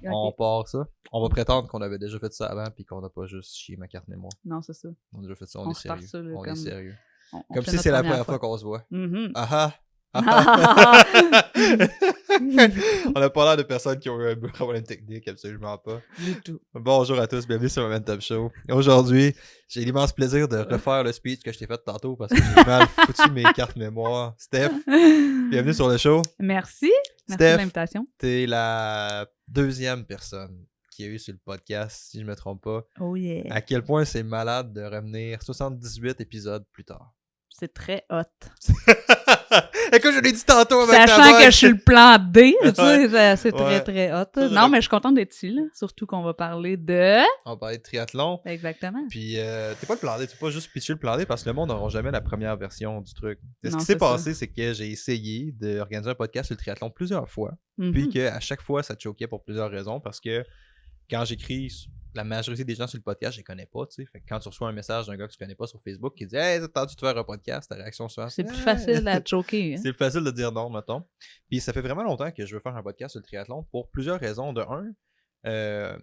On part ça. On va prétendre qu'on avait déjà fait ça avant puis qu'on n'a pas juste chié ma carte mémoire. Non, c'est ça. On a déjà fait ça, on est sérieux. Ça, là, on est sérieux. On Comme fait si notre c'est la première première fois qu'on se voit. Mm-hmm. Ah ah! On n'a pas l'air de personnes qui ont eu un problème technique, absolument pas. Du tout. Bonjour à tous, bienvenue sur Momentum Show. Aujourd'hui, j'ai l'immense plaisir de refaire le speech que je t'ai fait tantôt parce que j'ai mal foutu mes cartes mémoire. Steph, bienvenue sur le show. Merci. Merci Steph, de l'invitation. T'es la deuxième personne qui a eu sur le podcast, si je me trompe pas. Oh yeah. À quel point c'est malade de revenir 78 épisodes plus tard. C'est très hot. Écoute, je l'ai dit tantôt avec Sachant que je suis le plan D, tu sais, c'est Ouais. très, très hot. Non, mais je suis contente d'être ici, là. Surtout qu'on va parler de... On va parler de triathlon. Exactement. Puis, t'es pas le plan D, tu peux pas juste pitcher le plan D parce que le monde n'aura jamais la première version du truc. Ce Non, qui s'est c'est passé, c'est que j'ai essayé d'organiser un podcast sur le triathlon plusieurs fois. Mhm. Puis qu'à chaque fois, ça te choquait pour plusieurs raisons parce que quand j'écris, la majorité des gens sur le podcast, je les connais pas, tu sais. Fait que quand tu reçois un message d'un gars que tu connais pas sur Facebook qui dit « Hey, t'as entendu de faire un podcast? » Ta réaction souvent, C'est plus facile à choquer. Hein? C'est plus facile de dire non, mettons. Puis ça fait vraiment longtemps que je veux faire un podcast sur le triathlon pour plusieurs raisons. De un,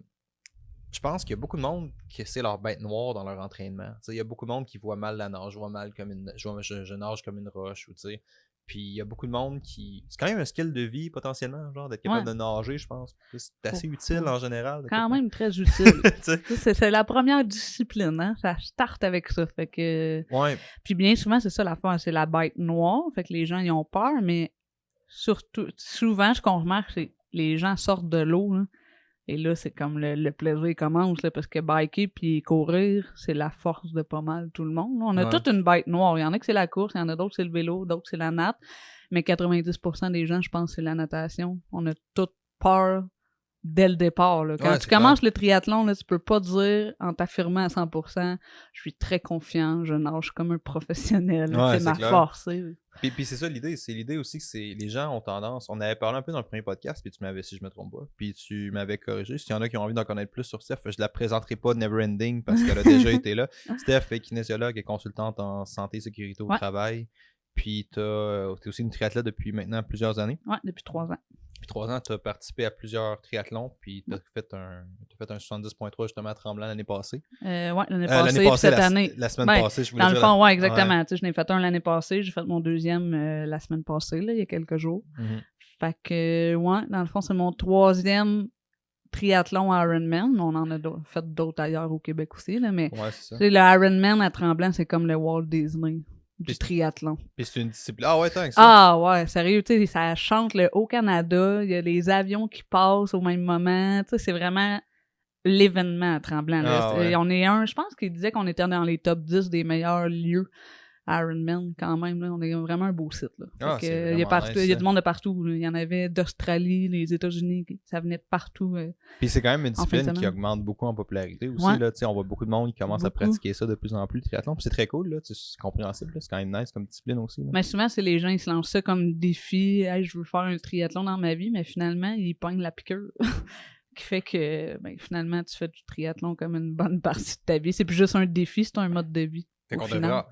je pense qu'il y a beaucoup de monde qui c'est leur bête noire dans leur entraînement. Il y a beaucoup de monde qui voit mal la nage, je nage comme une roche, ou tu sais. Puis il y a beaucoup de monde qui... C'est quand même un skill de vie, potentiellement, genre, d'être capable de nager, je pense. C'est assez utile, en général. Quand même très utile. c'est la première discipline, hein. Ça starte avec ça, fait que... Ouais. Puis bien souvent, c'est ça l'affaire, c'est la bête noire, fait que les gens, ils ont peur, mais surtout, souvent, ce qu'on remarque, c'est que les gens sortent de l'eau, hein. Et là, c'est comme le plaisir commence, là, parce que biker puis courir, c'est la force de pas mal tout le monde. Là. On a toute une bête noire. Il y en a que c'est la course, il y en a d'autres c'est le vélo, d'autres c'est la natte. Mais 90% des gens, je pense, c'est la natation. On a toute peur dès le départ. Là. Quand tu commences le triathlon, là, tu peux pas dire en t'affirmant à 100% « Je suis très confiant, je nage comme un professionnel. C'est ma force. » Puis c'est ça l'idée, c'est l'idée aussi que c'est les gens ont tendance, on avait parlé un peu dans le premier podcast, puis tu m'avais, si je me trompe pas, puis tu m'avais corrigé, s'il y en a qui ont envie d'en connaître plus sur Steph, je la présenterai pas Neverending parce qu'elle a déjà été là. Steph est kinésiologue et consultante en santé et sécurité au travail, puis t'es aussi une triathlète depuis maintenant plusieurs années. Ouais, depuis 3 ans. Depuis 3 ans, tu as participé à plusieurs triathlons, puis tu as fait un 70.3 justement à Tremblant l'année passée. Ouais, l'année passée, cette année. La semaine passée, je voulais dire. Dans le fond, ouais, exactement. Ouais. Tu sais, je n'ai fait un l'année passée, j'ai fait mon deuxième la semaine passée, là, il y a quelques jours. Mm-hmm. Fait que, ouais, dans le fond, c'est mon 3e triathlon Ironman. On en a fait d'autres ailleurs au Québec aussi, là, mais le Ironman à Tremblant, c'est comme le Walt Disney du triathlon. Puis c'est une discipline. Ah ouais, tant que ça. Ah ouais, sérieux, tu sais, ça chante le Haut-Canada, il y a les avions qui passent au même moment, tu sais, c'est vraiment l'événement à Tremblant. On est je pense qu'il disait qu'on était dans les top 10 des meilleurs lieux Ironman quand même, là. On est vraiment un beau site, là. Il y a du monde de partout, là. Il y en avait d'Australie, les États-Unis, ça venait de partout. Puis c'est quand même une discipline qui augmente beaucoup en popularité aussi, là. On voit beaucoup de monde qui commence à pratiquer ça de plus en plus, le triathlon. Puis c'est très cool, là. C'est compréhensible, là. C'est quand même nice comme discipline aussi, là. Mais souvent, c'est les gens, ils se lancent ça comme défi. Hey, je veux faire un triathlon dans ma vie, mais finalement, ils pognent la piqûre. Qui fait que finalement, tu fais du triathlon comme une bonne partie de ta vie. C'est plus juste un défi, c'est un mode de vie.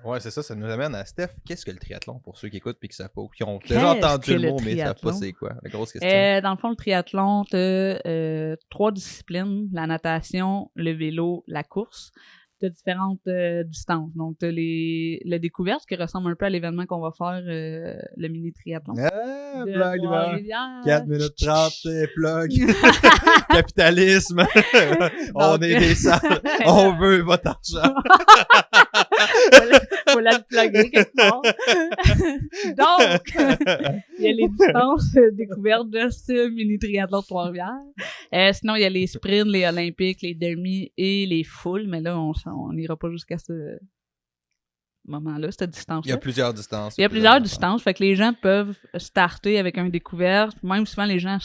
Ouais, c'est ça, ça nous amène à Steph. Qu'est-ce que le triathlon pour ceux qui écoutent et qui savent pas, qui ont déjà entendu le mot, mais ils savent pas c'est quoi? La grosse question. Dans le fond, le triathlon, t'as 3 disciplines, la natation, le vélo, la course. T'as différentes distances. Donc, t'as la découverte qui ressemble un peu à l'événement qu'on va faire, le mini-triathlon. Ah, plug, 4 minutes 30, plug. Capitalisme. On est des salles. On veut votre argent. Faut la plugger quelque part. Donc, il y a les distances découvertes de ce mini-triathlon de Trois-Rivières. Sinon, il y a les sprints, les olympiques, les demi et les fulls. Mais là, on n'ira pas jusqu'à ce moment-là, cette distance-là. Il y a plusieurs distances. Il y a plusieurs distances. Fait que les gens peuvent starter avec un découverte. Même souvent, les gens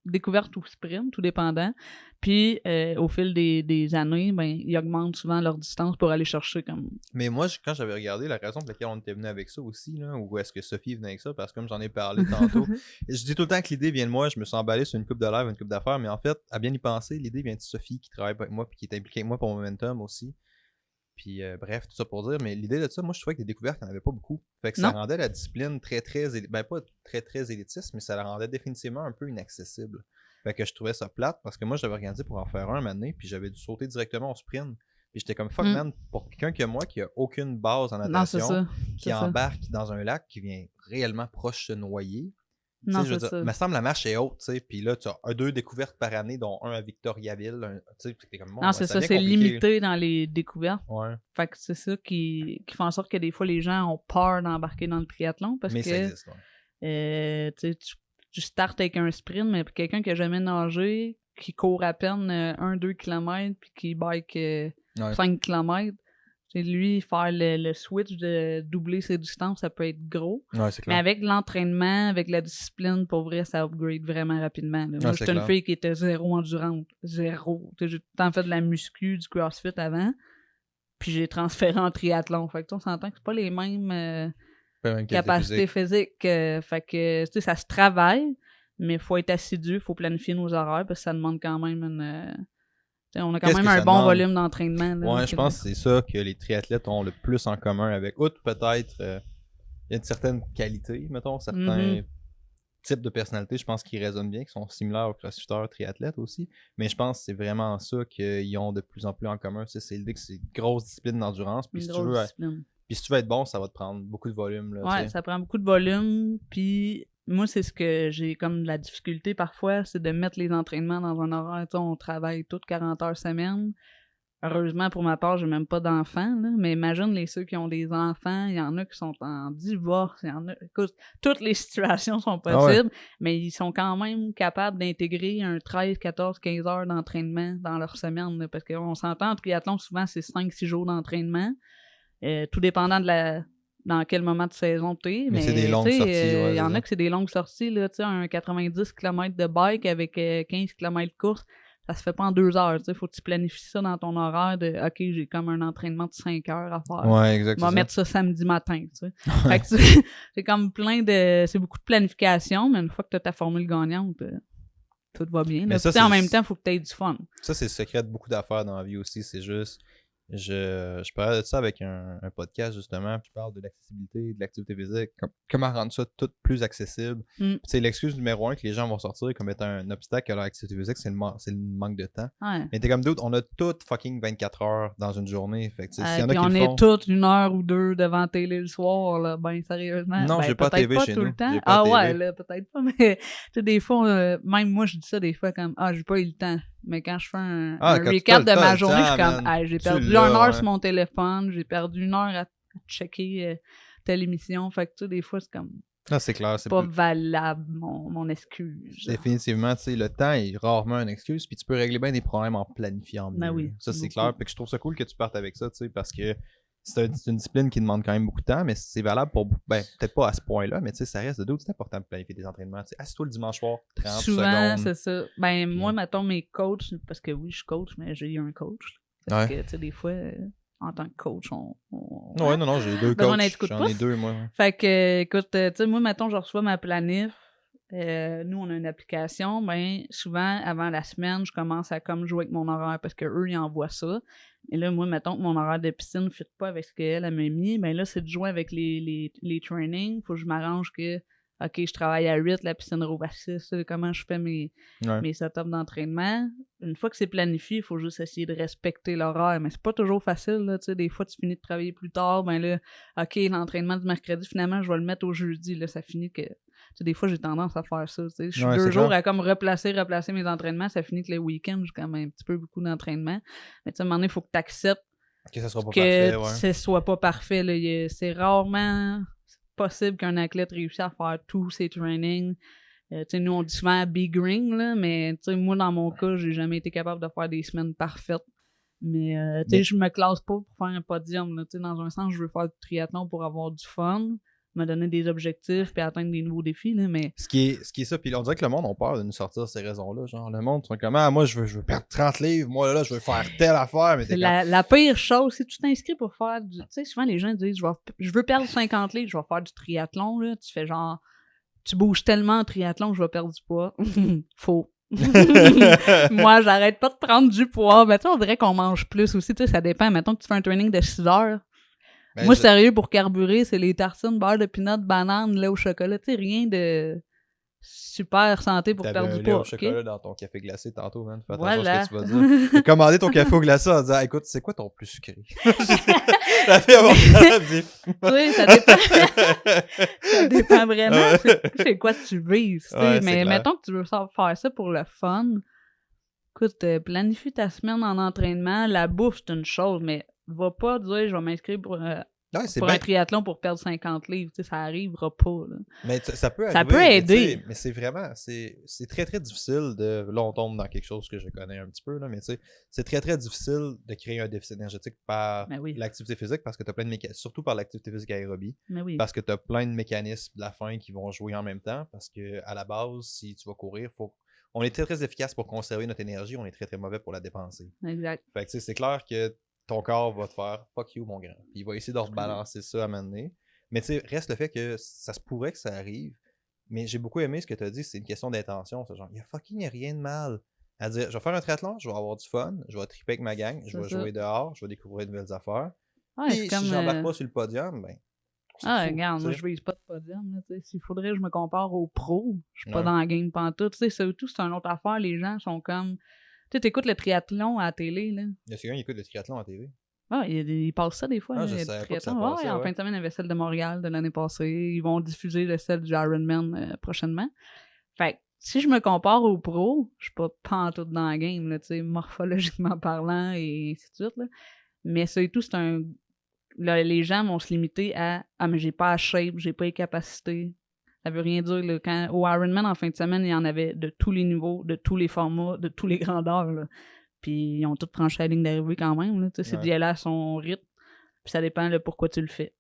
découverte ou sprint, tout dépendant. Puis, au fil des années, ils augmentent souvent leur distance pour aller chercher comme... Mais moi, quand j'avais regardé la raison pour laquelle on était venu avec ça aussi, là, ou est-ce que Sophie venait avec ça, parce que comme j'en ai parlé tantôt, je dis tout le temps que l'idée vient de moi, je me suis emballé sur une coupe de live, une coupe d'affaires, mais en fait, à bien y penser, l'idée vient de Sophie qui travaille avec moi puis qui est impliquée avec moi pour Momentum aussi. Puis bref, tout ça pour dire, mais l'idée de ça, moi je trouvais que les découvertes, il n'y en avait pas beaucoup. Fait que ça rendait la discipline très, pas très, très élitiste, mais ça la rendait définitivement un peu inaccessible. Fait que je trouvais ça plate parce que moi, j'avais organisé pour en faire un donné, puis j'avais dû sauter directement au sprint. Puis j'étais comme fuck man, pour quelqu'un comme moi qui a aucune base en Non, c'est natation, ça. qui embarque dans un lac qui vient réellement proche de se noyer. Tu Non, sais, je veux c'est dire, ça. me semble la marche est haute, tu sais, puis là, tu as 2 découvertes par année, dont un à Victoriaville, tu sais, t'es comme, bon, Non, c'est ça, devient c'est compliqué. limité dans les découvertes. Ouais, Fait que c'est ça qui fait en sorte que des fois, les gens ont peur d'embarquer dans le triathlon parce mais ça que existe, ouais. tu sais, tu startes avec un sprint, mais pour quelqu'un qui a jamais nagé, qui court à peine 1-2 km puis qui bike Ouais. 5 km, lui, faire le switch de doubler ses distances, ça peut être gros. Ouais, c'est Mais clair. avec l'entraînement, avec la discipline, pour vrai, ça upgrade vraiment rapidement. Là. Moi, Ouais, c'est j'étais une clair. fille qui était zéro endurante. Zéro. J'ai tout le temps fait de la muscu, du crossfit avant. Puis j'ai transféré en triathlon. Fait que on s'entend que c'est pas les mêmes Pas la même qualité capacités physique. physiques. Fait que, tu sais, ça se travaille, mais il faut être assidu, il faut planifier nos horaires parce que ça demande quand même une... on a quand Qu'est-ce même que un ça bon demande? volume d'entraînement. Là, Ouais, je pense que c'est ça que les triathlètes ont le plus en commun avec. Outre peut-être, il y a une certaine qualité, mettons, certains types de personnalités, je pense qu'ils résonnent bien, qui sont similaires aux crossfitters triathlètes aussi. Mais je pense que c'est vraiment ça qu'ils ont de plus en plus en commun. Tu sais, c'est l'idée que c'est une grosse discipline d'endurance. Puis une si tu grosse veux, discipline. puis si tu veux être bon, ça va te prendre beaucoup de volume. Là, tu Ouais, sais. ça prend beaucoup de volume, puis moi, c'est ce que j'ai comme de la difficulté parfois, c'est de mettre les entraînements dans un horaire. Tu sais, on travaille toutes 40 heures semaine. Heureusement, pour ma part, j'ai même pas d'enfants, là, mais imagine ceux qui ont des enfants, il y en a qui sont en divorce, il y en a... Écoute, toutes les situations sont possibles, mais ils sont quand même capables d'intégrer un 13, 14, 15 heures d'entraînement dans leur semaine, là, parce qu'on s'entend, en triathlon, souvent, c'est 5-6 jours d'entraînement, tout dépendant dans quel moment de saison t'es, Mais c'est des mais longues sorties, ouais, il y en c'est a ça. que c'est des longues sorties, là, tu sais, un 90 km de bike avec 15 km de course, ça se fait pas en 2 heures, tu sais, faut que tu planifies ça dans ton horaire de « OK, j'ai comme un entraînement de 5 heures à faire. Ouais, exact. On va c'est mettre ça samedi matin, tu sais. » Fait que c'est comme c'est beaucoup de planification, mais une fois que tu as ta formule gagnante, tout va bien. Mais Là. ça, Puis, en c'est- même temps, il faut que tu aies du fun. Ça, c'est le secret de beaucoup d'affaires dans la vie aussi. C'est juste. Je parlais de ça avec un podcast justement. Puis je parle de l'accessibilité, de l'activité physique. Comment rendre ça tout plus accessible. Puis, tu sais, l'excuse numéro 1 que les gens vont sortir comme étant un obstacle à leur activité physique, c'est le manque de temps. Ouais. Mais t'es comme d'autres, on a toutes fucking 24 heures dans une journée. Fait que, s'il y en a Puis qui on le est font. toutes 1 heure ou 2 devant télé le soir, là, ben sérieusement. Non, Ben, j'ai pas peut-être TV pas chez tout nous. le temps. J'ai pas Ah TV. ouais, là, peut-être pas, mais tu sais, des fois, même moi, je dis ça des fois comme « Ah, j'ai pas eu le temps ». Mais quand je fais un Quand tu recap t'as de ma le journée, temps, je suis comme « man, Ah, j'ai tu perdu l'as, 1 heure ouais. sur mon téléphone, j'ai perdu 1 heure à checker telle émission. » Fait que tu sais, des fois, c'est comme Non, c'est clair. C'est pas plus- valable, mon excuse. Définitivement, tu sais, le temps est rarement une excuse, puis tu peux régler bien des problèmes en planifiant mieux. Ben oui, Ça, c'est beaucoup. clair. Puis que je trouve ça cool que tu partes avec ça, tu sais, parce que c'est une discipline qui demande quand même beaucoup de temps, mais c'est valable pour. Ben, peut-être pas à ce point-là, mais tu sais, ça reste de d'autres. C'est important de planifier des entraînements. Tu sais, assis-toi le dimanche soir, 30 Souvent, secondes. c'est ça. Ben, Puis- moi, mettons, mes coachs, parce que oui, je suis coach, mais j'ai eu un coach. Parce que, tu sais, des fois, en tant que coach, Ouais, non, j'ai 2 besoin d'un coachs. petit coup de J'en ai pouce. 2, moi. Fait que, écoute, tu sais, moi, mettons, je reçois ma planif. Nous, on a une application. Ben, souvent, avant la semaine, je commence à comme jouer avec mon horaire parce qu'eux, ils envoient ça. Et là, moi, mettons que mon horaire de piscine ne fit pas avec ce qu'elle m'a mis. Ben là, c'est de jouer avec les trainings. Faut que je m'arrange que, OK, je travaille à 8, la piscine rouvre à 6. Comment je fais mes setups d'entraînement. Une fois que c'est planifié, il faut juste essayer de respecter l'horaire. Mais c'est pas toujours facile, là. Tu sais, des fois, tu finis de travailler plus tard. Ben là, OK, l'entraînement du mercredi, finalement, je vais le mettre au jeudi. Là, ça finit que... Tu sais, des fois, j'ai tendance à faire ça. Tu sais. Je suis 2 jours à comme replacer mes entraînements. Ça finit que les week-ends, j'ai quand même un petit peu beaucoup d'entraînement. Mais tu sais, à un moment donné, il faut que tu acceptes que ça soit pas que parfait, ouais. ce soit pas parfait. Là. C'est rarement possible qu'un athlète réussisse à faire tous ses trainings. Tu sais, nous, on dit souvent big ring, là, mais tu sais, moi, dans mon cas, j'ai jamais été capable de faire des semaines parfaites. Mais tu sais, je me classe pas pour faire un podium. Là. Tu sais, dans un sens, je veux faire du triathlon pour avoir du fun, me donner des objectifs puis atteindre des nouveaux défis, là, mais... Ce qui est ça, puis on dirait que le monde a peur de nous sortir ces raisons-là, genre le monde sont comme « Ah, moi je veux perdre 30 livres, moi là je veux faire telle affaire », mais c'est la pire chose, si tu t'inscris pour faire du... Tu sais, souvent les gens disent « Je veux perdre 50 livres, je vais faire du triathlon, là. » Tu fais genre « Tu bouges tellement en triathlon, je vais perdre du poids. » Faux. Moi, j'arrête pas de prendre du poids. Ben, tu sais, on dirait qu'on mange plus aussi, tu sais, ça dépend. Mettons que tu fais un training de 6 heures. Ben, moi, sérieux, pour carburer, c'est les tartines, beurre de pinot, banane, lait au chocolat. Tu sais, rien de super santé pour T'avais perdre un du lait poids, au OK? chocolat dans ton café glacé tantôt, man. Fais attention Voilà. à ce que tu vas dire. T'as commandé ton café au glacé en disant, écoute, c'est quoi ton plus sucré? La fille à mon frère, elle dit, Oui, ça dépend. Ça dépend vraiment. Ouais. C'est quoi tu vises, tu sais. Ouais, c'est Mais clair. mettons que tu veux faire ça pour le fun. Écoute, planifie ta semaine en entraînement. La bouffe, c'est une chose, mais va pas dire je vais m'inscrire pour Ouais, c'est un bien. triathlon pour perdre 50 livres. Tu sais, ça arrivera pas, là. Mais ça peut Ça arriver. peut mais aider. tu sais, Mais c'est vraiment, c'est très très difficile de. Là, on tombe dans quelque chose que je connais un petit peu, là, mais tu sais, c'est très très difficile de créer un déficit énergétique par Mais oui. l'activité physique parce que tu as plein de mécanismes, surtout par l'activité physique aérobie, Mais oui. parce que tu as plein de mécanismes de la faim qui vont jouer en même temps. Parce que à la base, si tu vas courir, on est très très efficace pour conserver notre énergie, on est très très mauvais pour la dépenser. Exact. Fait que tu sais, c'est clair que ton corps va te faire fuck you, mon grand. Puis il va essayer de rebalancer ça à un moment donné. Mais tu sais, reste le fait que ça se pourrait que ça arrive. Mais j'ai beaucoup aimé ce que tu as dit, c'est une question d'intention. C'est genre, il y a fucking rien de mal à dire, je vais faire un triathlon, je vais avoir du fun, je vais triper avec ma gang, je vais jouer dehors, je vais découvrir de nouvelles affaires. Ouais, Puis c'est comme, si j'embarque pas sur le podium, ben, on s'en ah, fout, regarde, tu moi, sais. je vise pas de podium, là, tu sais. S'il faudrait que je me compare aux pros, je suis pas Ouais. dans la game pantoute. Tu sais, surtout, c'est une autre affaire. Les gens sont comme... Tu sais, t'écoutes le triathlon à la télé, là. Il y a quelqu'un qui écoute le triathlon à TV. Ah, il passe ça des fois. Ah, là, je il y a du savais pas que ça triathlon. passait, En ouais. fin de semaine, il y avait celle de Montréal de l'année passée. Ils vont diffuser le celle du Ironman prochainement. Fait que si je me compare aux pros, je suis pas pantoute dans la game, là, tu sais, morphologiquement parlant et ainsi de suite, là. Mais c'est tout, c'est un... Là, les gens vont se limiter à « Ah, mais j'ai pas la shape, j'ai pas les capacités. » Ça veut rien dire, là. Au Ironman, en fin de semaine, il y en avait de tous les niveaux, de tous les formats, de tous les grandeurs, là. Puis ils ont tous franchi la ligne d'arrivée quand même, là. Tu sais, c'est d'y aller à son rythme. Puis ça dépend de pourquoi tu le fais.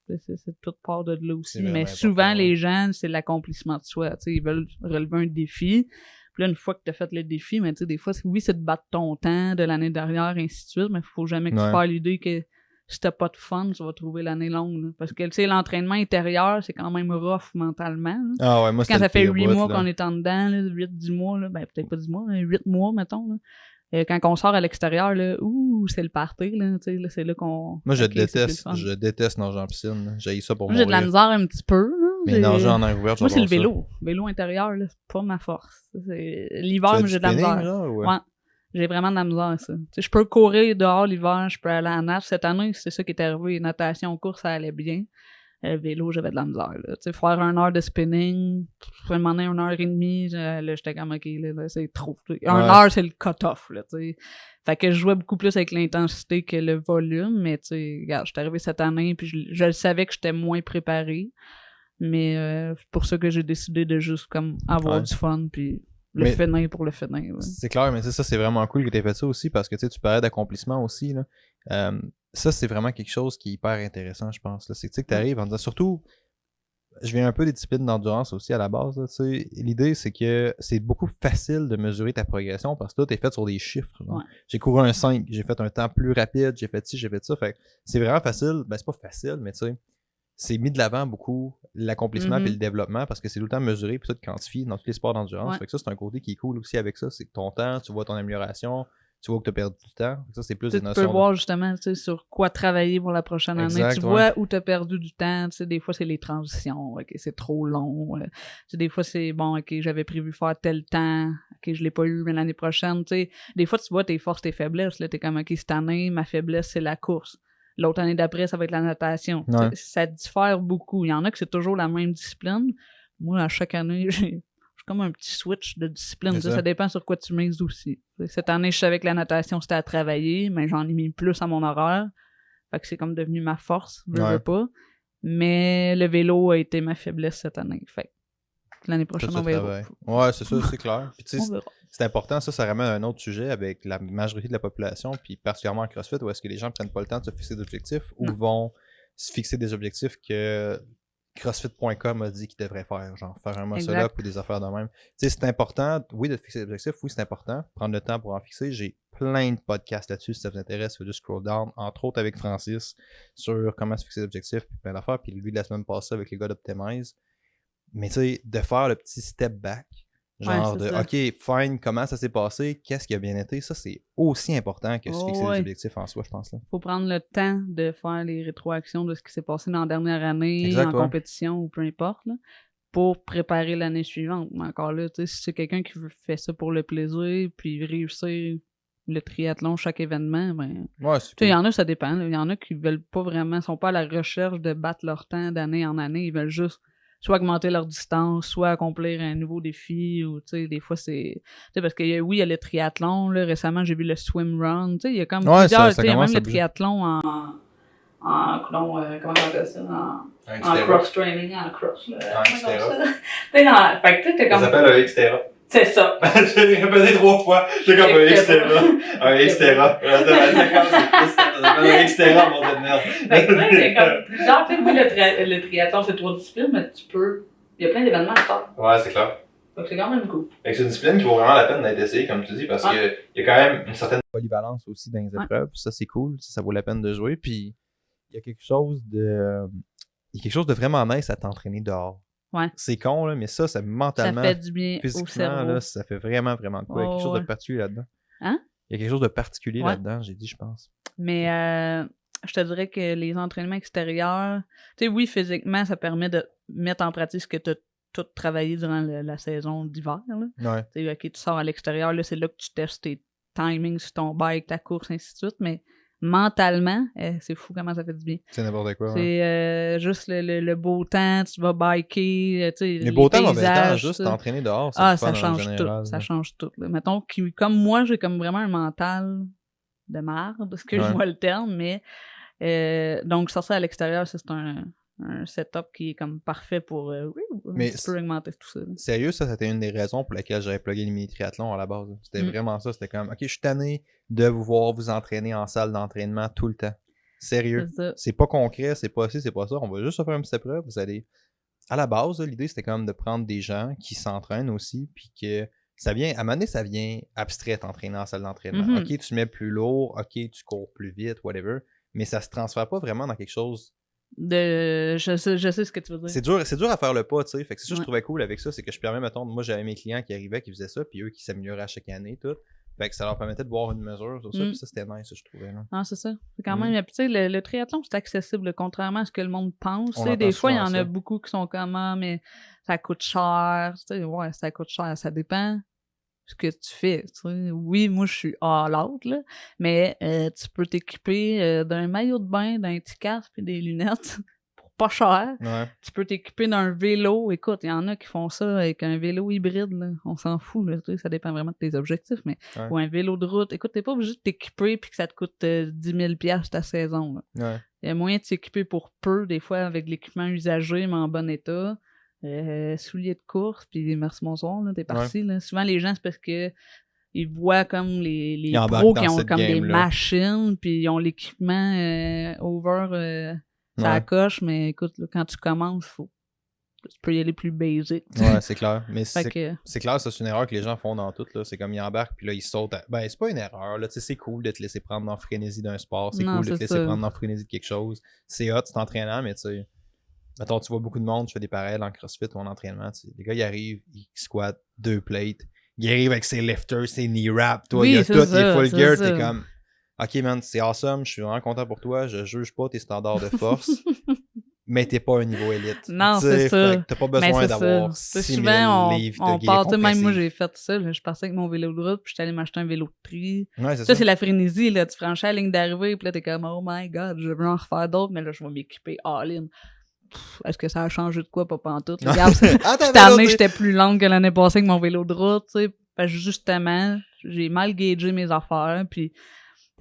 C'est toute part de là aussi. Mais souvent, les gens, c'est l'accomplissement de soi. Tu sais, ils veulent relever un défi. Puis là, une fois que tu as fait le défi, mais tu sais, des fois, oui, c'est de battre ton temps de l'année dernière, et ainsi de suite, mais il faut jamais que tu perds l'idée que si t'as pas de fun, tu vas trouver l'année longue. Là. Parce que, tu sais, l'entraînement intérieur, c'est quand même rough mentalement. Là. Ah ouais, moi, quand ça fait 8 mois là. qu'on est en dedans, 8-10 mois, là, ben peut-être pas 10 mois, mais 8 mois, mettons, là. Quand on sort à l'extérieur, là, c'est le party, là, tu sais, là, c'est là qu'on... Moi, je déteste nager en piscine. J'ai ça pour moi, mourir. j'ai de la misère un petit peu, là. Mais nager en air ouvert, moi, c'est le vélo. Vélo intérieur, là, c'est pas ma force. L'hiver, moi, j'ai de la misère. Là, ouais. J'ai vraiment de la misère, ça. Tu sais, je peux courir dehors l'hiver, je peux aller à la nage. Cette année, c'est ça qui est arrivé. Natation, course, ça allait bien. Vélo, j'avais de la misère, là. Tu sais, faire 1 heure de spinning, je me demander 1h30, là, j'étais comme, OK, là, c'est trop. 1 heure, c'est le cut-off, là, tu sais. Fait que je jouais beaucoup plus avec l'intensité que le volume, mais tu sais, regarde, j'étais arrivé cette année, puis je savais que j'étais moins préparé. Mais c'est pour ça que j'ai décidé de juste, comme, avoir du fun, puis... Le finir pour le finir. Ouais. C'est clair, mais ça, c'est vraiment cool que tu aies fait ça aussi parce que tu parlais d'accomplissement aussi. Là. Ça, c'est vraiment quelque chose qui est hyper intéressant, je pense. Là. C'est que tu arrives en disant, surtout, je viens un peu des disciplines d'endurance aussi à la base. Là, l'idée, c'est que c'est beaucoup facile de mesurer ta progression parce que là, tu es fait sur des chiffres. Ouais. J'ai couru un 5, j'ai fait un temps plus rapide, j'ai fait ci, j'ai fait ça. Fait c'est vraiment facile. Ben, c'est pas facile, mais tu sais. C'est mis de l'avant beaucoup l'accomplissement et le développement parce que c'est tout le temps mesuré puis ça te quantifie dans tous les sports d'endurance. Fait que ça, c'est un côté qui est cool aussi avec ça. C'est que ton temps, tu vois ton amélioration, tu vois que tu as perdu du temps. Ça, c'est plus des notions. Tu peux voir justement sur quoi travailler pour la prochaine année. Tu vois où tu as perdu du temps. Tu sais, des fois, c'est les transitions. Okay, c'est trop long. Tu sais, des fois, c'est bon, OK, j'avais prévu faire tel temps. OK, je l'ai pas eu, mais l'année prochaine. Tu sais, des fois, tu vois tes forces, tes faiblesses. Là, t'es comme, OK, cette année, ma faiblesse, c'est la course. L'autre année d'après, ça va être la natation. Ouais. Ça diffère beaucoup. Il y en a que c'est toujours la même discipline. Moi, à chaque année, j'ai comme un petit switch de discipline. Ça dépend sur quoi tu mises aussi. Cette année, je savais que la natation, c'était à travailler, mais j'en ai mis plus à mon horaire. Fait que c'est comme devenu ma force, je veux pas. Mais le vélo a été ma faiblesse cette année. Fait que l'année prochaine, on verra. Ouais, c'est ça, c'est clair. Puis, c'est important, ça ramène à un autre sujet avec la majorité de la population, puis particulièrement en CrossFit, où est-ce que les gens prennent pas le temps de se fixer des objectifs ou vont se fixer des objectifs que CrossFit.com a dit qu'ils devraient faire, genre faire un muscle-up ou des affaires de même. Tu sais, c'est important, oui, de fixer des objectifs, oui, c'est important, prendre le temps pour en fixer. J'ai plein de podcasts là-dessus, si ça vous intéresse, faut juste scroll down, entre autres avec Francis, sur comment se fixer des objectifs, puis plein d'affaires, puis lui, la semaine passée, avec les gars d'Optimize. Mais tu sais, de faire le petit step back, genre OK, fine, comment ça s'est passé, qu'est-ce qui a bien été, ça c'est aussi important que se fixer des objectifs en soi, je pense. Faut prendre le temps de faire les rétroactions de ce qui s'est passé dans la dernière année, en compétition ou peu importe. Là. pour préparer l'année suivante. Mais encore là, tu sais, si c'est quelqu'un qui fait ça pour le plaisir, puis réussir le triathlon, chaque événement, ben... Ouais, Tu sais, il y en a, ça dépend. Il y en a qui veulent pas vraiment, sont pas à la recherche de battre leur temps d'année en année. Ils veulent juste soit augmenter leur distance, soit accomplir un nouveau défi, ou tu sais, des fois c'est... Tu sais, parce que oui, il y a le triathlon, là, récemment j'ai vu le swim run, tu sais, il y a comme plusieurs, tu sais, il y a même le triathlon en comment on appelle ça, en cross-training, en cross, là. En Xterra. Fait que tu sais, Ça s'appelle un Xterra. C'est ça. J'ai répété 3 fois. J'ai comme un Xterra. Un Xterra. Un Xterra, mon dieu de merde. Fait que c'est comme plusieurs. Tu sais, oui, le triathlon, c'est 3 disciplines, mais tu peux. Il y a plein d'événements à faire. Ouais, c'est clair. Donc c'est quand même cool. Fait que c'est une discipline qui vaut vraiment la peine d'être essayée, comme tu dis, parce qu'il y a quand même une certaine polyvalence aussi dans les épreuves. Ça, c'est cool. Ça vaut la peine de jouer. Puis, il y a quelque chose de vraiment nice à t'entraîner dehors. Ouais. C'est con, là, mais ça mentalement, ça fait du bien physiquement, au cerveau. là, ça fait vraiment, vraiment quoi. Il y a quelque chose de particulier là-dedans. Hein? Il y a quelque chose de particulier là-dedans, j'ai dit, je pense. Mais je te dirais que les entraînements extérieurs, tu sais, oui, physiquement, ça permet de mettre en pratique ce que tu as tout travaillé durant la saison d'hiver. Là. Ouais. Tu sais, ok, tu sors à l'extérieur, là, c'est là que tu testes tes timings sur ton bike, ta course, ainsi de suite, mais mentalement, c'est fou comment ça fait du bien. C'est n'importe quoi. C'est juste le beau temps, tu vas biker, tu sais, les beau temps, mauvais temps, paysages, juste t'entraîner dehors, ça change tout. Ça change tout. Là. Mettons, comme moi, j'ai comme vraiment un mental de merde, parce que je vois le terme, mais donc sortir à l'extérieur, ça, c'est un setup qui est comme parfait pour un petit peu augmenter tout ça. Là. Sérieux, ça c'était une des raisons pour lesquelles j'avais plugué le mini-triathlon à la base. C'était vraiment ça. C'était comme, OK, je suis tanné de vous voir vous entraîner en salle d'entraînement tout le temps. Sérieux. C'est pas concret, c'est pas ci, c'est pas ça. On va juste se faire une petite épreuve. Vous allez... À la base, l'idée, c'était comme de prendre des gens qui s'entraînent aussi, puis que ça vient... À un moment donné, ça vient abstrait t'entraîner en salle d'entraînement. OK, tu mets plus lourd, OK, tu cours plus vite, whatever, mais ça se transfère pas vraiment dans quelque chose... Je sais ce que tu veux dire. C'est dur à faire le pas, tu sais. Fait que c'est ça que je trouvais cool avec ça, c'est que je permets, mettons, moi j'avais mes clients qui arrivaient, qui faisaient ça, puis eux qui s'amélioraient à chaque année, tout. Fait que ça leur permettait de voir une mesure sur ça, puis ça c'était nice, je trouvais. Là. Ah, c'est ça. C'est quand même, tu sais, le triathlon c'est accessible, contrairement à ce que le monde pense. Des fois, il y en a beaucoup qui sont comme, mais ça coûte cher. Tu sais, ouais, ça coûte cher, ça dépend ce que tu fais. Tu sais. Oui, moi, je suis all out, là, mais tu peux t'équiper d'un maillot de bain, d'un petit casque et des lunettes pour pas cher. Ouais. Tu peux t'équiper d'un vélo. Écoute, il y en a qui font ça avec un vélo hybride. Là. On s'en fout. Là, tu sais, ça dépend vraiment de tes objectifs. Mais ou un vélo de route. Écoute, t'es pas obligé de t'équiper puis que ça te coûte 10 000 $ ta saison. Là. Ouais. Il y a moyen de s'équiper pour peu, des fois, avec l'équipement usagé, mais en bon état. Souliers de course, puis merci, bonsoir, là, t'es parti. Là. Souvent, les gens, c'est parce que ils voient comme les pros qui ont comme des machines, puis ils ont l'équipement over ça coche, mais écoute, là, quand tu commences, tu peux y aller plus basic. Ouais, c'est clair. Mais c'est clair, ça, c'est une erreur que les gens font dans tout. Là. C'est comme ils embarquent, puis là, ils sautent. Ben, c'est pas une erreur. Là. C'est cool de te laisser prendre dans la frénésie d'un sport. C'est cool de te laisser prendre dans la frénésie de quelque chose. C'est hot, c'est entraînant, mais tu sais. Mettons, tu vois beaucoup de monde, tu fais des parallèles en CrossFit ou en entraînement. Les gars, ils arrivent, ils squattent 2 plates. Ils arrivent avec ses lifters, ses knee wraps. Toi, il y a tout, il est full gear. T'es comme, OK, man, c'est awesome. Je suis vraiment content pour toi. Je juge pas tes standards de force. Mais t'es pas un niveau élite. Non, c'est ça. T'as pas besoin d'avoir 6000 livres de guérison. Même moi, j'ai fait ça. Là. Je passais avec mon vélo de route, puis j'étais allé m'acheter un vélo de tri. Ouais, ça, c'est la frénésie. Là. Tu franchis la ligne d'arrivée, puis là, t'es comme, oh my God, je veux en refaire d'autres, mais là, je vais m'équiper all-in. Est-ce que ça a changé de quoi? Pas pantoute. Regarde, cette année, j'étais plus longue que l'année passée avec mon vélo de route, tu sais. Parce que justement, j'ai mal gagé mes affaires, puis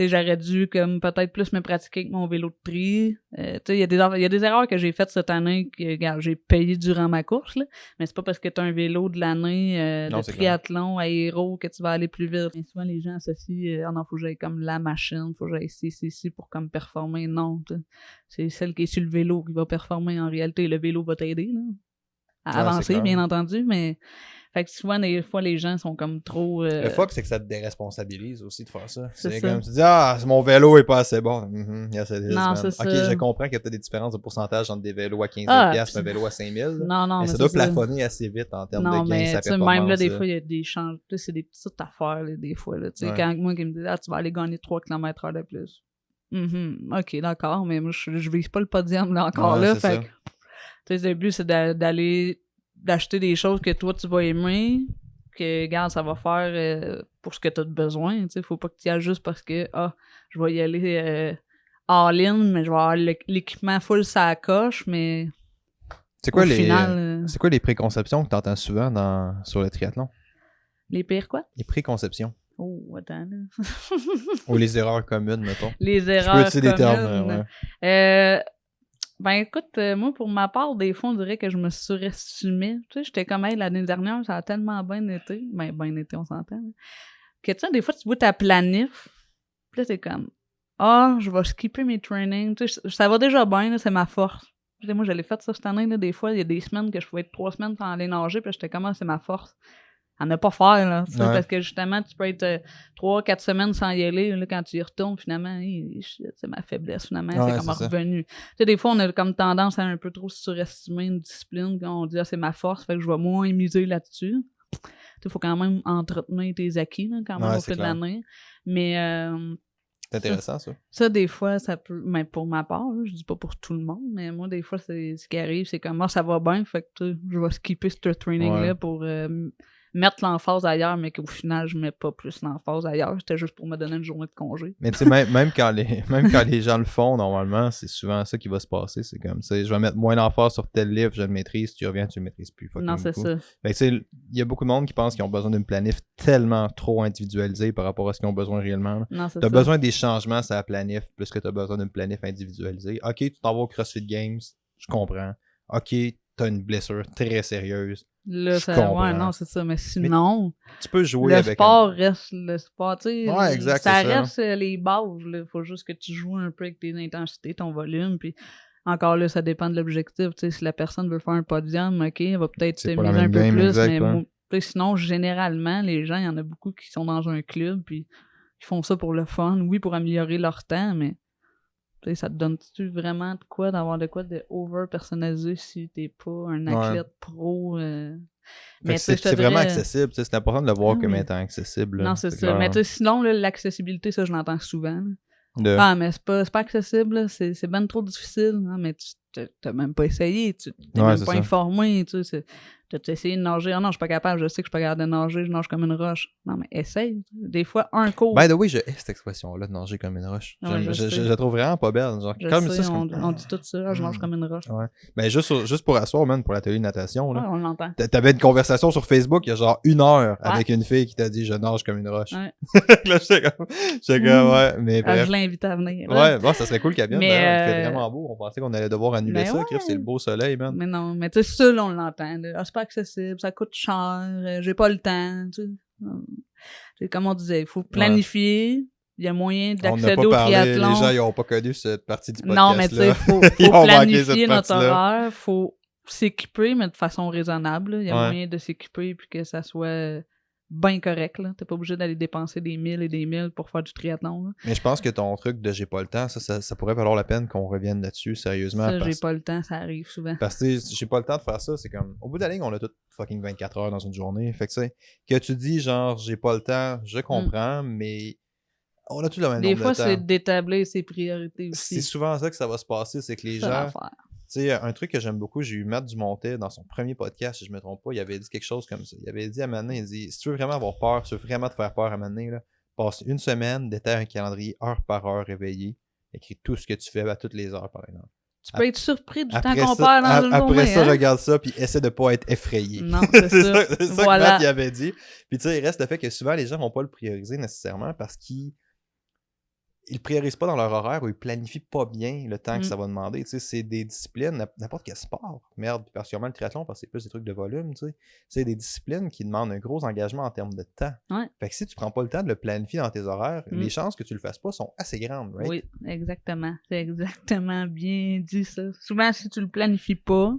j'aurais dû comme peut-être plus me pratiquer avec mon vélo de tri. Il y a des erreurs que j'ai faites cette année que regarde, j'ai payé durant ma course, là, mais c'est pas parce que tu as un vélo de l'année de triathlon aéro que tu vas aller plus vite. Et souvent, les gens associent non, faut que j'aille comme la machine, faut que j'aille ici pour comme performer. Non, c'est celle qui est sur le vélo qui va performer en réalité. Le vélo va t'aider là, à avancer, bien entendu, mais... Fait que souvent, des fois, les gens sont comme trop... Le fuck, c'est que ça te déresponsabilise aussi de faire ça. C'est comme tu dis, mon vélo est pas assez bon. Yes, it is, non, c'est ça. OK, je comprends qu'il y a peut-être des différences de pourcentage entre des vélos à 15 000 et un vélo à 5 000. Non, mais ça doit plafonner assez vite en termes de gains, sa performance. Même là, des fois, il y a des changements. C'est des petites affaires, là, des fois. Là, quand moi qui me dit, tu vas aller gagner 3 km/h de plus. OK, d'accord, mais moi, je vise pas le podium là encore là. Fait que, le but, c'est d'aller d'acheter des choses que toi, tu vas aimer, que, regarde, ça va faire pour ce que tu as besoin. Tu sais, faut pas que tu y ailles juste parce que, je vais y aller all-in, mais je vais avoir l'équipement full ça coche, mais C'est quoi, au final... c'est quoi les préconceptions que tu entends souvent sur le triathlon? Les pires quoi? Les préconceptions. Oh, attends, là. Ou les erreurs communes, mettons. Les Je peux erreurs utiliser des termes, communes. ouais. Ben écoute, moi pour ma part, des fois on dirait que je me surestimais. Tu sais, j'étais comme, hey, l'année dernière, ça a tellement bien été. Ben, bien été, on s'entend. Là. Que tu sais, des fois tu vois ta planif, puis là t'es comme, je vais skipper mes trainings. Tu sais, ça va déjà bien, là, c'est ma force. Tu sais, moi, je l'ai fait ça cette année, là, des fois, il y a des semaines que je pouvais être 3 semaines sans aller nager, puis j'étais comme, c'est ma force. À ne pas faire, là, tu sais, Ouais. parce que justement, tu peux être 3-4 semaines sans y aller, là, quand tu y retournes, finalement, c'est ma faiblesse, finalement, Ouais, c'est comme c'est ça. revenu. Tu sais, des fois, on a comme tendance à un peu trop surestimer une discipline, quand on dit, c'est ma force, fait que je vais moins miser là-dessus. Il faut quand même entretenir tes acquis, là, quand même, Ouais, au c'est fil de clair. l'année. Mais C'est intéressant, ça. ça, des fois, ça peut... Mais pour ma part, là, je dis pas pour tout le monde, mais moi, des fois, c'est ce qui arrive, c'est comme, ça va bien, fait que tu sais, je vais skipper ce training-là Ouais. pour mettre l'emphase ailleurs, mais qu'au final, je mets pas plus l'emphase ailleurs. C'était juste pour me donner une journée de congé. Mais tu sais, même quand les gens le font, normalement, c'est souvent ça qui va se passer. C'est comme, tu sais, je vais mettre moins d'emphase sur tel livre, je le maîtrise, tu reviens, tu le maîtrises plus. Non, c'est ça. Fait que tu sais, il y a beaucoup de monde qui pense qu'ils ont besoin d'une planif tellement trop individualisée par rapport à ce qu'ils ont besoin réellement. Non, c'est T'as ça. besoin des changements sur la planif plus que t'as besoin d'une planif individualisée. Ok, tu t'en vas au CrossFit Games, je comprends. Ok, t'as une blessure très sérieuse. Là, Je comprends. ouais, non, c'est ça. Mais sinon, Tu peux jouer le avec sport reste le sport. Tu sais, Ouais, exact, ça c'est ça. reste les bases. Il faut juste que tu joues un peu avec tes intensités, ton volume. Puis encore là, ça dépend de l'objectif. Tu sais, si la personne veut faire un podium, ok, elle va peut-être C'est miser pas la même un peu game, plus. exact, Mais ouais. tu sais, sinon, généralement, les gens, il y en a beaucoup qui sont dans un club. Puis ils font ça pour le fun. Oui, pour améliorer leur temps, mais tu sais, ça te donne-tu vraiment de quoi d'avoir de quoi de over-personnalisé si t'es pas un athlète pro? Fait Mais que tu sais, je te c'est vraiment dirais... accessible, tu sais, c'est important de le voir Ah comme oui. étant accessible. Là, Non, c'est ça. clair. Mais tu sais, sinon, là, l'accessibilité, ça, je l'entends souvent. De... Ah, mais c'est pas accessible, là. C'est ben trop difficile. Non, mais tu t'as même pas essayé. Tu t'es Ouais, même c'est pas ça. informé. Tu sais, t'as essayé de nager. Ah non, je suis pas capable. Je sais que je suis pas capable de nager. Je nage comme une roche. Non, mais essaye. Des fois, un cours. By the way, je hais cette expression-là de nager comme une roche. Ouais, Je la trouve vraiment pas belle. Genre, Je comme sais, ça, c'est on comme... dit tout ça. Je nage comme une roche. Ouais. Ben, juste pour asseoir, man, pour l'atelier de natation, Ouais, là. on l'entend. T'avais une conversation sur Facebook il y a genre 1 heure avec Ouais. une fille qui t'a dit je nage comme une roche. Ouais. Là, j'étais comme, ouais, mais bref. Je l'invite à venir. Là. Ouais, bon, ça serait cool qu'elle vienne. Mais, D'ailleurs, il fait vraiment beau. On pensait qu'on allait devoir annuler mais ça. ouais. Chris, c'est le beau soleil, man. Mais non, mais tu sais, ça, là, on l'entend. Là. Ah, c'est pas accessible, ça coûte cher, j'ai pas le temps. Tu sais. Comme on disait, il faut planifier. Il y a moyen On n'a d'accéder pas au parlé, triathlon. les gens, ils n'ont pas connu cette partie du podcast. Non, mais tu sais, faut Ils ont manqué planifier cette notre partie-là. horaire, faut s'équiper, mais de façon raisonnable. Il y a Ouais. moyen de s'équiper puis que ça soit bien correct. Là. T'es pas obligé d'aller dépenser des 1000 et des 1000 pour faire du triathlon. Là. Mais je pense que ton truc de j'ai pas le temps, ça pourrait valoir la peine qu'on revienne là-dessus, sérieusement. Ça, j'ai pas le temps, ça arrive souvent. Parce que j'ai pas le temps de faire ça, c'est comme. Au bout de la ligne, on a tout fucking 24 heures dans une journée. Fait que tu sais, que tu dis genre j'ai pas le temps, je comprends, mais on a tout le même Des nombre fois, de temps. c'est d'établir ses priorités aussi. C'est souvent ça que ça va se passer, c'est que les gens. Tu sais, un truc que j'aime beaucoup, j'ai eu Matt Dumontet dans son premier podcast, si je me trompe pas, il avait dit quelque chose comme ça. Il avait dit à Mané, il dit si tu veux vraiment avoir peur, si tu veux vraiment te faire peur à Mané, là, passe une semaine, déterre un calendrier heure par heure réveillé, écris tout ce que tu fais à toutes les heures, par exemple. Tu peux être surpris du temps Après qu'on ça- perd dans une journée. Après ça, hein? regarde ça, puis essaie de pas être effrayé. Non, c'est ça. C'est ça Voilà. que Matt il avait dit. Puis tu sais, il reste le fait que souvent, les gens vont pas le prioriser nécessairement parce qu'ils priorisent pas dans leur horaire ou ils planifient pas bien le temps que ça va demander. Tu sais, c'est des disciplines, n'importe quel sport, merde, puis particulièrement le triathlon, parce que c'est plus des trucs de volume, tu sais. C'est des disciplines qui demandent un gros engagement en termes de temps. Ouais. Fait que si tu prends pas le temps de le planifier dans tes horaires, les chances que tu le fasses pas sont assez grandes, right? Oui, exactement. C'est exactement bien dit, ça. Souvent, si tu le planifies pas, tu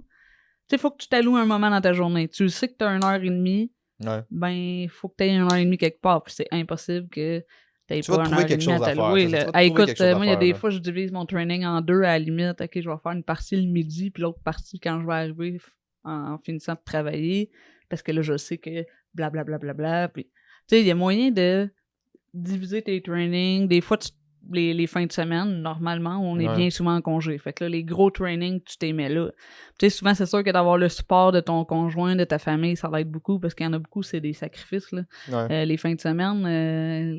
sais, il faut que tu t'alloues un moment dans ta journée. Tu sais que tu as 1h30, Ouais. ben, il faut que tu aies 1h30 quelque part, puis c'est impossible que tu vas te trouver quelque chose à faire, t'allouer. ça. Tu vas te Ah, trouver écoute, quelque chose à moi, il y a faire, des là. fois, je divise mon training en deux à la limite. OK, je vais faire une partie le midi, puis l'autre partie quand je vais arriver en finissant de travailler, parce que là, je sais que blablabla, puis tu sais, il y a moyen de diviser tes trainings. Des fois, tu les fins de semaine, normalement, on est bien souvent en congé. Fait que là, les gros trainings, tu t'es mets là. Tu sais, souvent, c'est sûr que d'avoir le support de ton conjoint, de ta famille, ça va être beaucoup, parce qu'il y en a beaucoup, c'est des sacrifices, là. Les fins de semaine,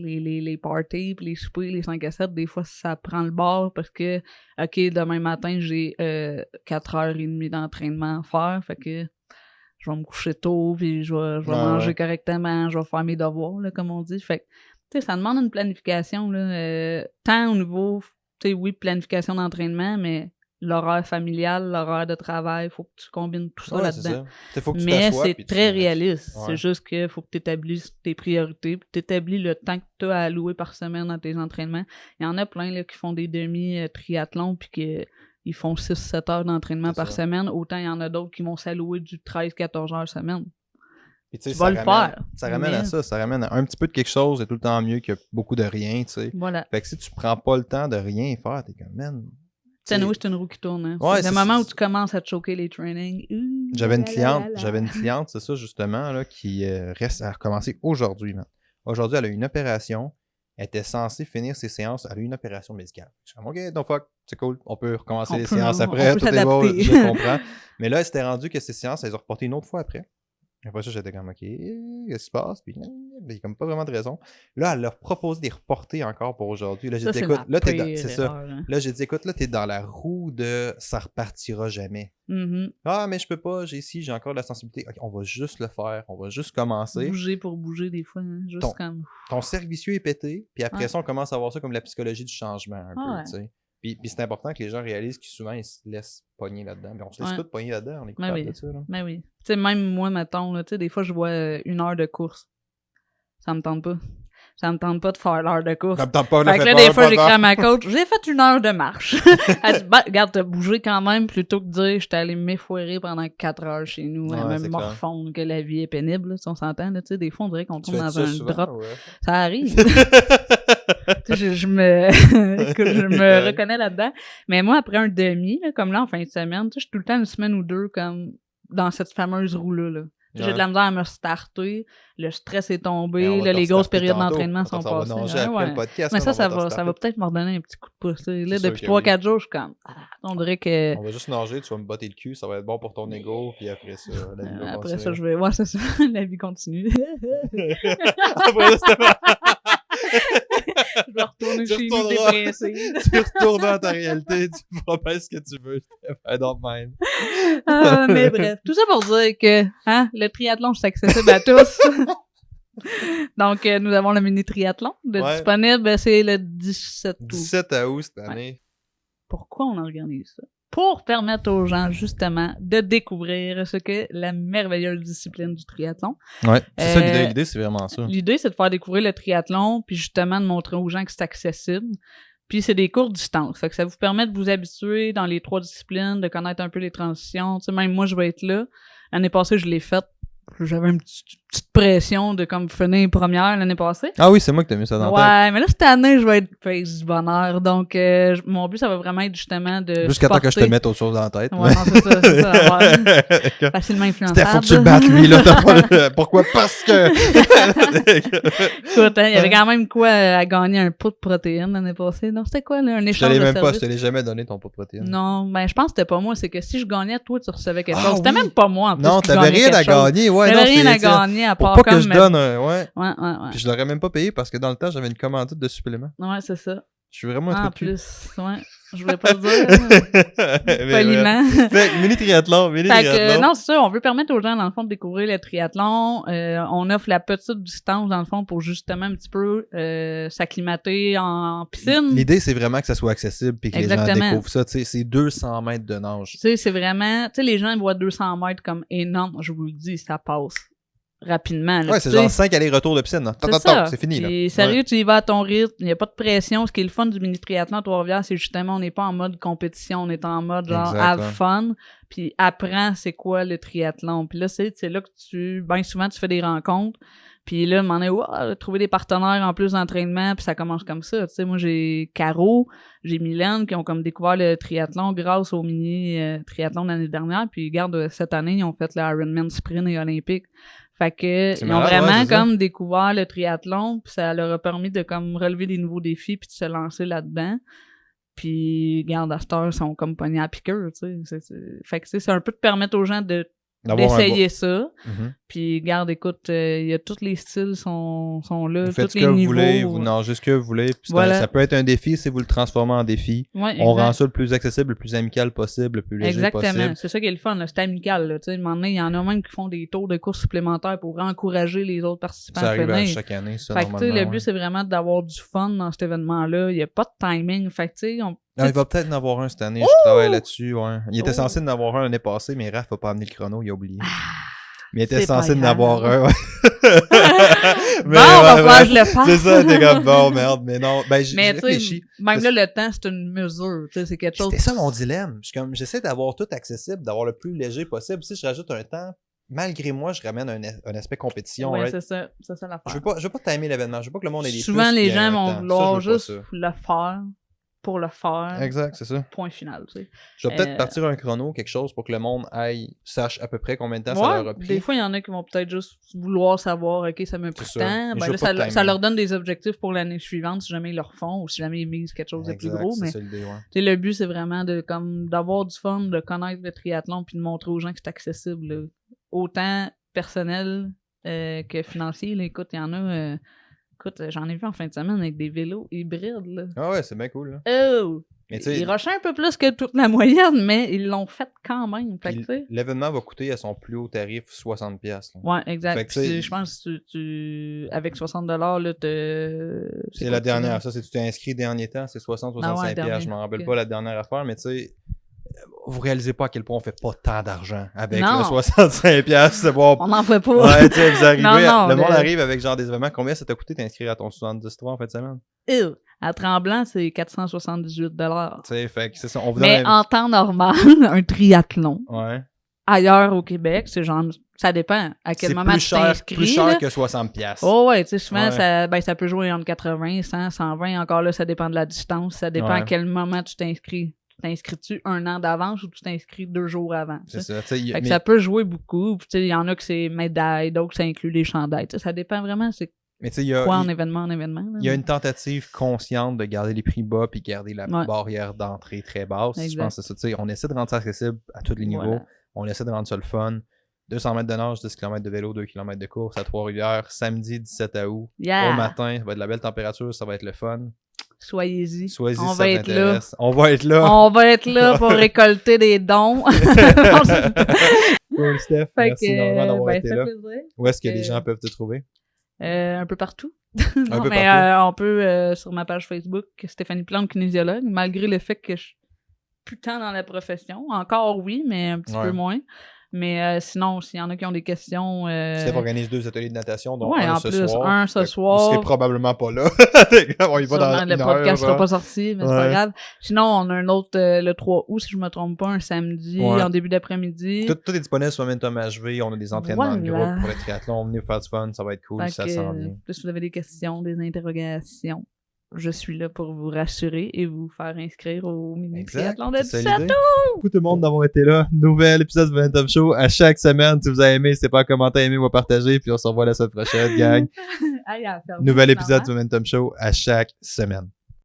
les parties, puis les soupers, les 5 à 7, des fois, ça prend le bord, parce que, OK, demain matin, j'ai 4h30 d'entraînement à faire, fait que je vais me coucher tôt, puis je vais manger correctement, je vais faire mes devoirs, là, comme on dit. Fait que, tu sais, ça demande une planification, là, tant au niveau, tu sais, oui, planification d'entraînement, mais l'horaire familial, l'horaire de travail, faut que tu combines tout ça là-dedans. Faut que tu mais t'assoies, c'est très réaliste. C'est juste que faut que tu établisses tes priorités, puis tu établis le temps que tu as à allouer par semaine dans tes entraînements. Il y en a plein là, qui font des demi-triathlons, puis qu'ils font 6-7 heures d'entraînement par semaine. Autant il y en a d'autres qui vont s'allouer du 13-14 heures semaine. Et tu vas le faire. Ça ramène à ça. Ça ramène à un petit peu de quelque chose, c'est tout le temps mieux que beaucoup de rien, tu sais. Voilà. Fait que si tu prends pas le temps de rien faire, t'es comme, man. C'est une roue qui tourne. Hein. Ouais, le moment où tu commences à te choquer les trainings. J'avais une cliente, c'est ça justement, là, qui reste à recommencer aujourd'hui. Man. Aujourd'hui, elle a eu une opération. Elle était censée finir ses séances. Elle a eu une opération médicale. Je suis comme, OK, donc fuck, c'est cool. On peut recommencer les séances après. Tout est beau, je comprends. Mais là, elle s'était rendu que ses séances, elles ont reporté une autre fois après. Après ça, j'étais comme, OK, qu'est-ce qui se passe? Puis, il n'y a comme pas vraiment de raison. Là, elle leur proposé de les reporter encore pour aujourd'hui. Là, j'ai dit, écoute, là, c'est ça. Hein. Là, j'ai dit, écoute, là, t'es dans la roue de ça repartira jamais. Ah, mais je peux pas, j'ai encore de la sensibilité. OK, on va juste le faire. On va juste commencer. Bouger pour bouger, des fois. Hein, juste comme. Ton cercle vicieux est pété. Puis après ça, on commence à voir ça comme la psychologie du changement, un peu, tu sais. Puis c'est important que les gens réalisent que souvent, ils se laissent pogner là-dedans. Mais on se laisse tous pogner là-dedans, on est coupable de ça. Là. Mais oui. Tu sais, même moi, mettons, là, des fois, je vois 1 heure de course. Ça me tente pas. Ça me tente pas de faire l'heure de course. Ça me tente pas de faire là, des fois, j'écris à ma coach, j'ai fait 1 heure de marche. Elle dit, regarde, t'as bougé quand même, plutôt que de dire, j'étais allé m'effoirer pendant 4 heures chez nous, à me morfondre que la vie est pénible, là, si on s'entend, là, tu sais, des fois, on dirait qu'on tombe dans un souvent, drop. Ouais. Ça arrive. je me reconnais là-dedans. Mais moi, après un demi, là, comme là, en fin de semaine, je suis tout le temps 1 semaine ou 2 comme dans cette fameuse roue-là, là. J'ai de la misère à me starter, le stress est tombé, là, les grosses périodes d'entraînement sont passées. Mais ça va peut-être me redonner un petit coup de pouce. Là, depuis 3-4 jours, je suis comme, on dirait que... On va juste nager, tu vas me botter le cul, ça va être bon pour ton ego, puis après ça, la vie va continuer. Après ça, je vais... Ouais, c'est ça, la vie continue. Après ça, je vais retourner chez nous dépressé. Tu retournes dans ta réalité, tu feras pas ce que tu veux. I don't mind. Mais bref, tout ça pour dire que le triathlon, c'est accessible à tous. Donc, nous avons le mini-triathlon disponible, c'est le 17 août. 17 août cette année. Pourquoi on organise ça? Pour permettre aux gens, justement, de découvrir ce qu'est la merveilleuse discipline du triathlon. Ouais, c'est ça l'idée. L'idée, c'est vraiment ça. L'idée, c'est de faire découvrir le triathlon, puis justement de montrer aux gens que c'est accessible. Puis c'est des courtes distances. Fait que ça vous permet de vous habituer dans les 3 disciplines, de connaître un peu les transitions. Tu sais, même moi, je vais être là. L'année passée, je l'ai faite. J'avais une petite pression de comme finir première l'année passée. Ah oui, c'est moi que t'as mis ça dans la tête. Ouais, mais là, cette année, je vais être face du bonheur. Donc, mon but, ça va vraiment être justement de jusqu'à temps que je te mette autre chose dans la tête. Ouais, non, c'est ça. Ouais. Facilement influençable. Faut que tu le battes, lui, là. Pourquoi? Parce que... Écoute, il y avait quand même quoi à gagner un pot de protéines l'année passée. Non, c'était quoi, là? Un échange de services? Je te l'ai jamais donné, ton pot de protéines. Non, ben, je pense que c'était pas moi. C'est que si je gagnais, toi, tu recevais quelque chose. C'était même pas moi, en plus. Non, t'avais rien à gagner. Ouais, j'avais rien à gagner à part pour pas que je donne ouais. Ouais. Puis je l'aurais même pas payé parce que dans le temps, j'avais une commandite de suppléments. Ouais, c'est ça. Je suis vraiment un en plus, ouais. Je voulais pas le dire. Poliment. Fait mini-triathlon. Non, c'est ça. On veut permettre aux gens, dans le fond, de découvrir le triathlon. On offre la petite distance, dans le fond, pour justement un petit peu s'acclimater en piscine. L'idée, c'est vraiment que ça soit accessible puis que les gens découvrent ça. Tu sais, c'est 200 mètres de nage. Tu sais, c'est vraiment... Tu sais, les gens voient 200 mètres comme énorme. Je vous le dis, ça passe rapidement. Là, ouais, c'est genre 5 allers-retours de piscine. C'est fini. Et sérieux, tu y vas à ton rythme, il n'y a pas de pression. Ce qui est le fun du mini-triathlon à Trois-Rivières, c'est justement, on n'est pas en mode compétition, on est en mode genre have fun, puis apprends c'est quoi le triathlon. Puis là, c'est là que bien souvent, tu fais des rencontres. Puis là, m'en est trouver des partenaires en plus d'entraînement, puis ça commence comme ça. Tu sais, moi, j'ai Caro, j'ai Mylène qui ont comme découvert le triathlon grâce au mini triathlon de l'année dernière. Puis, regarde, cette année, ils ont fait le Ironman Sprint et Olympique. Fait que, C'est ils ont malade, vraiment ouais, c'est ça. comme découvert le triathlon, puis ça leur a permis de comme relever des nouveaux défis puis de se lancer là-dedans. Puis, garde à cette heure, ils sont comme pognés à piqûre, tu sais. Fait que, tu sais, c'est un peu de permettre aux gens d'essayer ça. Mhm. Puis, garde, écoute, il y a tous les styles sont là, Vous faites tous ce les que vous niveaux. voulez, vous nagez ce que vous voulez. Puis Voilà. ça peut être un défi si vous le transformez en défi. Ouais, On exact. rend ça le plus accessible, le plus amical possible, le plus léger Exactement. possible. C'est ça qui est le fun, là. C'est amical, là. Tu sais, à un moment donné, il y en a même qui font des tours de course supplémentaires pour encourager les autres participants Ça à arrive à finir. chaque année, ça, Fait que, tu sais, normalement. le but, c'est vraiment d'avoir du fun dans cet événement-là. Il n'y a pas de timing. Fait que, tu sais, Ah, il va peut-être en avoir un cette année, je travaille là-dessus, ouais. Il était censé en avoir un l'année passée, mais Raph a pas amené le chrono, il a oublié. Mais il était c'est censé pas en avoir grave. un, ouais. Bon, on va falloir que je le fasse. C'est ça, t'es comme bon, merde, mais non. Ben, j'ai Mais tu sais, réfléchi. même là, le temps, c'est une mesure. Tu sais, c'est quelque chose. C'était ça mon dilemme. J'essaie d'avoir tout accessible, d'avoir le plus léger possible. Si je rajoute un temps, malgré moi, je ramène un aspect compétition. Ouais, right? c'est ça l'affaire. Je veux pas timer l'événement. Je veux pas que le monde ait des Souvent, plus les puis gens un vont temps. Ça, vouloir je veux pas juste ça. le faire pour le faire. Exact, c'est ça. Point final, tu sais. Je vais peut-être partir un chrono, quelque chose, pour que le monde sache à peu près combien de temps ça leur a Ouais, pris. des fois, il y en a qui vont peut-être juste vouloir savoir, OK, ça me pris C'est tant. ça. Mais Ben je là, veux pas de ça timing. leur donne des objectifs pour l'année suivante si jamais ils le refont ou si jamais ils misent quelque chose de plus Exact, gros. c'est Mais ça l'idée, ouais. tu sais, le but, c'est vraiment d'avoir du fun, de connaître le triathlon puis de montrer aux gens que c'est accessible. Là. Autant personnel que financier. Là. Écoute, il y en a... écoute, j'en ai vu en fin de semaine avec des vélos hybrides. Là. Ah ouais, c'est bien cool, là. Oh! Mais tu sais, Ils rushaient un peu plus que toute la moyenne, mais ils l'ont fait quand même. Fait que, tu sais. l'événement va coûter à son plus haut tarif 60$. Là. Ouais, exact. Fait que, Puis tu sais, je pense que avec 60$, là, c'est la dernière. Ça, c'est tu t'es inscrit dernier temps, c'est 60-65$. Ah ouais, dernier. Je m'en rappelle Ok. pas la dernière affaire, mais tu sais, vous réalisez pas à quel point on fait pas tant d'argent avec Non. le 65$. C'est bon. On n'en fait pas. Ouais, tu sais, vous arrivez. Non, le monde arrive avec genre des événements. Combien ça t'a coûté t'inscrire à ton 73 en fin de semaine? Ew. À Tremblant, c'est 478$. Tu sais, fait que c'est ça. On vous Mais donne en temps normal, un triathlon, Ouais. ailleurs au Québec, c'est genre, ça dépend à quel C'est moment plus tu cher, t'inscris. plus cher là. que 60$. Oh ouais, tu sais, souvent, Ouais. ça peut jouer entre 80, 100, 120. Encore là, ça dépend de la distance. Ça dépend Ouais. à quel moment tu t'inscris. T'inscris-tu un an d'avance ou tu t'inscris 2 jours avant? tu C'est sais? ça. Tu sais, Fait que mais- ça peut jouer beaucoup. Puis, tu sais, il y en a que c'est médailles, d'autres ça inclut les chandails. Tu sais, ça dépend vraiment, c'est mais tu sais, il y a, quoi en il- événement. Là, il y a une tentative consciente de garder les prix bas puis garder la Ouais. barrière d'entrée très basse. Je Exact. pense que c'est ça. Tu sais, on essaie de rendre ça accessible à tous les niveaux. Voilà. On essaie de rendre ça le fun. 200 mètres de nage, 10 km de vélo, 2 km de course à Trois-Rivières, samedi 17 août. Yeah! Au matin, ça va être de la belle température, ça va être le fun. Soyez-y. Soyez-y On si va ça être là. t'intéresse. On va être là. On va être là pour récolter des dons. Cool, Steph. Fait Merci que, énormément d'avoir ben, été ça là. fait plaisir. Où est-ce que les Euh, gens peuvent te trouver? Un peu partout. Un peu mais partout. on peut, sur ma page Facebook, Stéphanie Plante, kinésiologue, malgré le fait que je suis plus tant dans la profession. Encore oui, mais un petit Ouais. peu moins. Mais sinon, s'il y en a qui ont des questions... Steph organise 2 ateliers de natation, dont ouais, un en ce plus, soir. un ce Fait que soir. Vous serez probablement pas là. On y va dans Sûrement, le une podcast heure, sera pas sorti, mais c'est pas Ouais. grave. Sinon, on a un autre le 3 août, si je me trompe pas, un samedi, Ouais. en début d'après-midi. Tout est disponible sur Momentum HV. On a des entraînements de Voilà. groupe pour le triathlon. Venez faire du fun, ça va être cool, Fait ça que, sent bien. si vous avez des questions, des interrogations, je suis là pour vous rassurer et vous faire inscrire au mini Exact. triathlon de c'est ça 17 l'idée. Beaucoup tout le monde d'avoir été là. Nouvel épisode du Momentum Show à chaque semaine. Si vous avez aimé, n'hésitez pas à commenter, aimer ou à partager. Puis on se revoit la semaine prochaine, gang. Aïe, à faire Nouvel finalement. épisode du Momentum Show à chaque semaine.